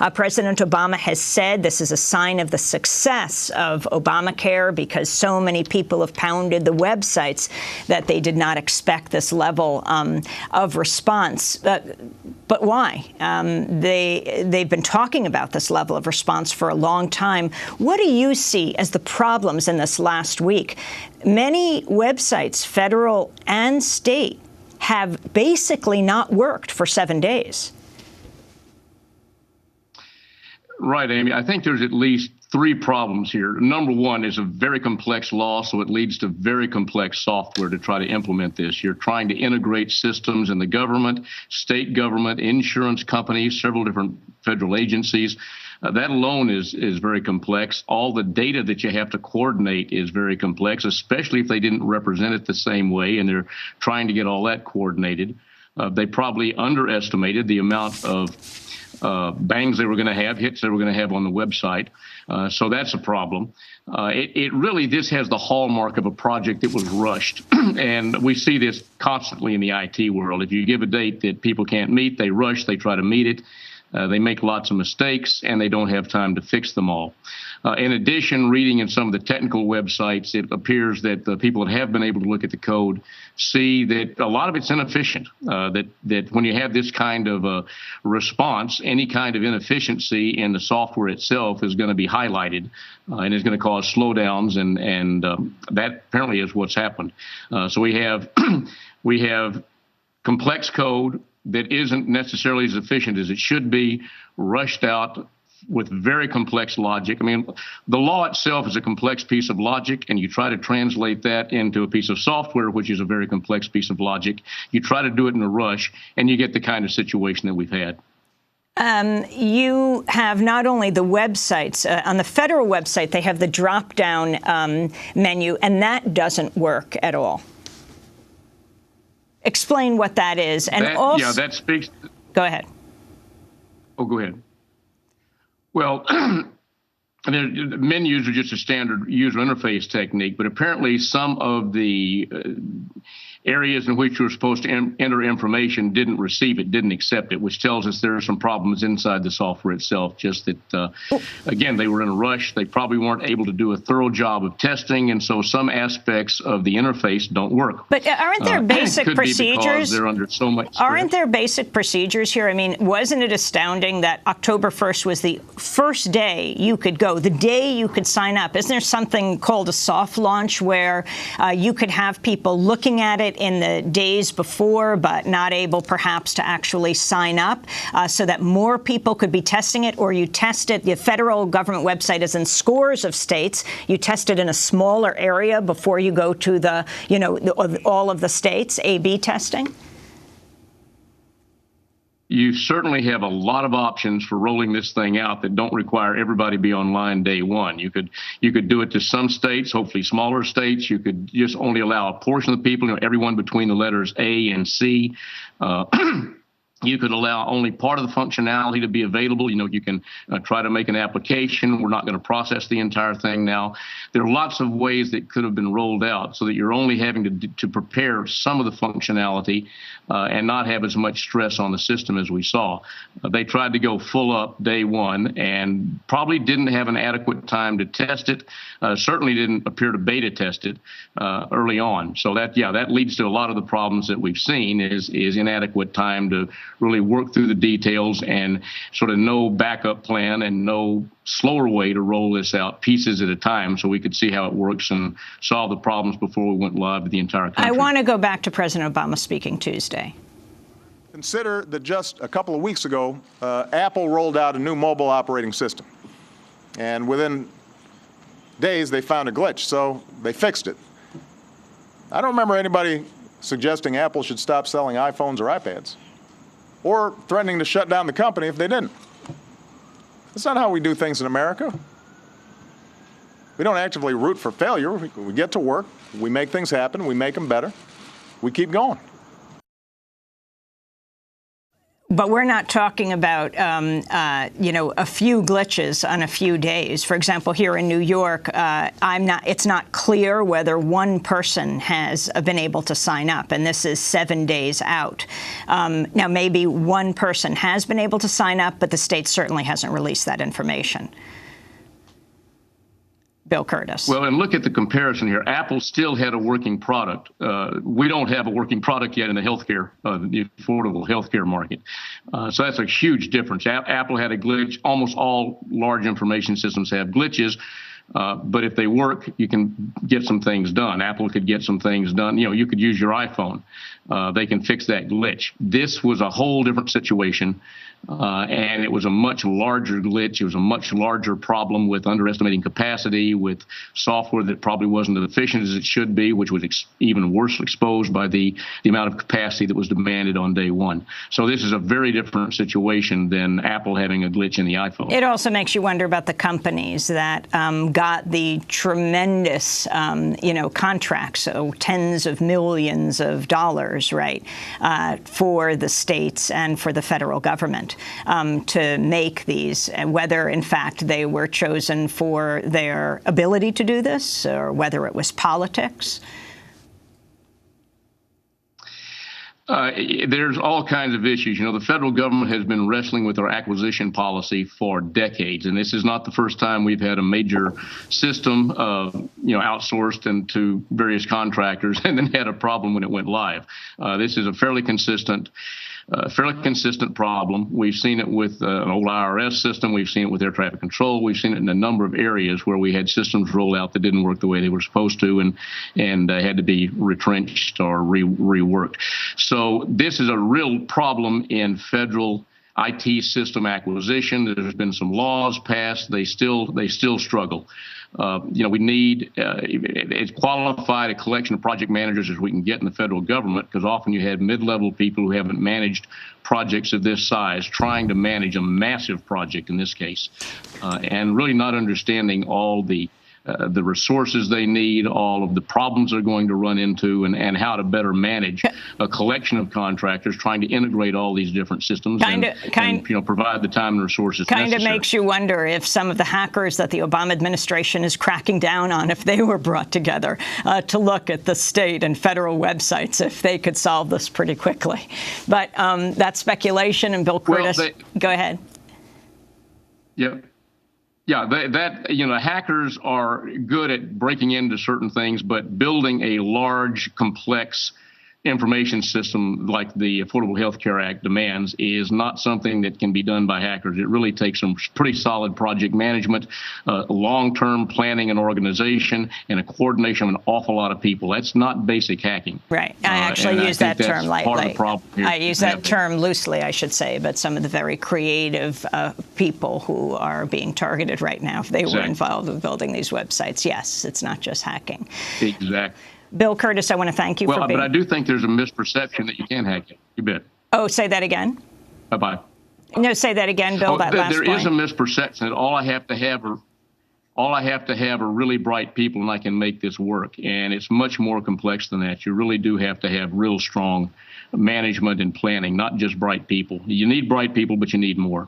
President Obama has said this is a sign of the success of Obamacare because so many people have pounded the websites that they did not expect this level of response. But why? They've been talking about this level of response for a long time. What do you see as the problems in this last week? Many websites, federal and state, have basically not worked for 7 days. Right, Amy. I think there's at least three problems here. Number one is a very complex law, so it leads to very complex software to try to implement this. You're trying to integrate systems in the government, state government, insurance companies, several different federal agencies. That alone is very complex. All the data that you have to coordinate is very complex, especially if they didn't represent it the same way and they're trying to get all that coordinated. They probably underestimated the amount of bangs they were going to have, hits they were going to have on the website. So that's a problem. This has the hallmark of a project that was rushed. And we see this constantly in the IT world. If you give a date that people can't meet, they rush, they try to meet it. They make lots of mistakes, and they don't have time to fix them all. In addition, reading in some of the technical websites, it appears that the people that have been able to look at the code see that a lot of it's inefficient, that when you have this kind of a response, any kind of inefficiency in the software itself is going to be highlighted and is going to cause slowdowns, and that apparently is what's happened. So we have complex code that isn't necessarily as efficient as it should be, rushed out with very complex logic. I mean, the law itself is a complex piece of logic, and you try to translate that into a piece of software, which is a very complex piece of logic. You try to do it in a rush, and you get the kind of situation that we've had. You have not only the websites, on the federal website, they have the drop-down menu, and that doesn't work at all. Explain what that is. And also, that speaks. Go ahead. Oh, go ahead. Well, menus are just a standard user interface technique, but apparently some of the areas in which you were supposed to enter information didn't receive it, didn't accept it, which tells us there are some problems inside the software itself. Just that, again, they were in a rush. They probably weren't able to do a thorough job of testing, and so some aspects of the interface don't work. But aren't there basic procedures? They're under so much stress. Aren't there basic procedures here? I mean, wasn't it astounding that October 1st was the first day you could go, the day you could sign up? Isn't there something called a soft launch where you could have people looking at it in the days before, but not able perhaps to actually sign up so that more people could be testing it? Or you test it, the federal government website is in scores of states. You test it in a smaller area before you go to the, all of the states, A/B testing? You certainly have a lot of options for rolling this thing out that don't require everybody be online day one. You could do it to some states, hopefully smaller states. You could just only allow a portion of the people, everyone between the letters A and C. You could allow only part of the functionality to be available. You can try to make an application. We're not going to process the entire thing now. There are lots of ways that could have been rolled out so that you're only having to prepare some of the functionality and not have as much stress on the system as we saw. They tried to go full up day one and probably didn't have an adequate time to test it. Certainly didn't appear to beta test it early on. So that leads to a lot of the problems that we've seen is inadequate time to really work through the details and sort of no backup plan and no slower way to roll this out pieces at a time so we could see how it works and solve the problems before we went live with the entire country. I want to go back to President Obama speaking Tuesday. Consider that just a couple of weeks ago, Apple rolled out a new mobile operating system. And within days, they found a glitch, so they fixed it. I don't remember anybody suggesting Apple should stop selling iPhones or iPads, or threatening to shut down the company if they didn't. That's not how we do things in America. We don't actively root for failure. We get to work, we make things happen, we make them better, we keep going. But we're not talking about, a few glitches on a few days. For example, here in New York, it's not clear whether one person has been able to sign up, and this is 7 days out. Now, maybe one person has been able to sign up, but the state certainly hasn't released that information. Bill Curtis. Well, and look at the comparison here. Apple still had a working product. We don't have a working product yet in the healthcare, the affordable healthcare market. So that's a huge difference. Apple had a glitch. Almost all large information systems have glitches. But if they work, you can get some things done. Apple could get some things done. You could use your iPhone. They can fix that glitch. This was a whole different situation. And it was a much larger glitch. It was a much larger problem with underestimating capacity, with software that probably wasn't as efficient as it should be, which was even worse exposed by the amount of capacity that was demanded on day one. So this is a very different situation than Apple having a glitch in the iPhone. It also makes you wonder about the companies that got the tremendous, contracts, so tens of millions of dollars, right, for the states and for the federal government. To make these, whether in fact they were chosen for their ability to do this or whether it was politics? There's all kinds of issues. The federal government has been wrestling with our acquisition policy for decades, and this is not the first time we've had a major system, outsourced into various contractors and then had a problem when it went live. This is a fairly consistent problem. We've seen it with an old IRS system. We've seen it with air traffic control. We've seen it in a number of areas where we had systems roll out that didn't work the way they were supposed to and had to be retrenched or reworked. So this is a real problem in federal IT system acquisition. There's been some laws passed. They still struggle. We need as qualified a collection of project managers as we can get in the federal government, because often you have mid-level people who haven't managed projects of this size trying to manage a massive project in this case, and really not understanding all the resources they need, all of the problems they're going to run into, and how to better manage a collection of contractors trying to integrate all these different systems and provide the time and resources necessary. Kind of makes you wonder if some of the hackers that the Obama administration is cracking down on, if they were brought together to look at the state and federal websites, if they could solve this pretty quickly. But that's speculation, and Bill Curtis, go ahead. Yep. Yeah, hackers are good at breaking into certain things, but building a large, complex information system like the Affordable Health Care Act demands is not something that can be done by hackers. It really takes some pretty solid project management, long-term planning and organization, and a coordination of an awful lot of people. That's not basic hacking. Right. I actually use that term lightly. I use that term loosely, I should say, but some of the very creative people who are being targeted right now, if they were involved with building these websites, yes, it's not just hacking. Exactly. Bill Curtis, I want to thank you for being... But I do think there's a misperception that you can hack it. You bet. Oh, say that again? Bye-bye. No, say that again, Bill, that last point. There is a misperception that all I have to have are really bright people and I can make this work. And it's much more complex than that. You really do have to have real strong management and planning, not just bright people. You need bright people, but you need more.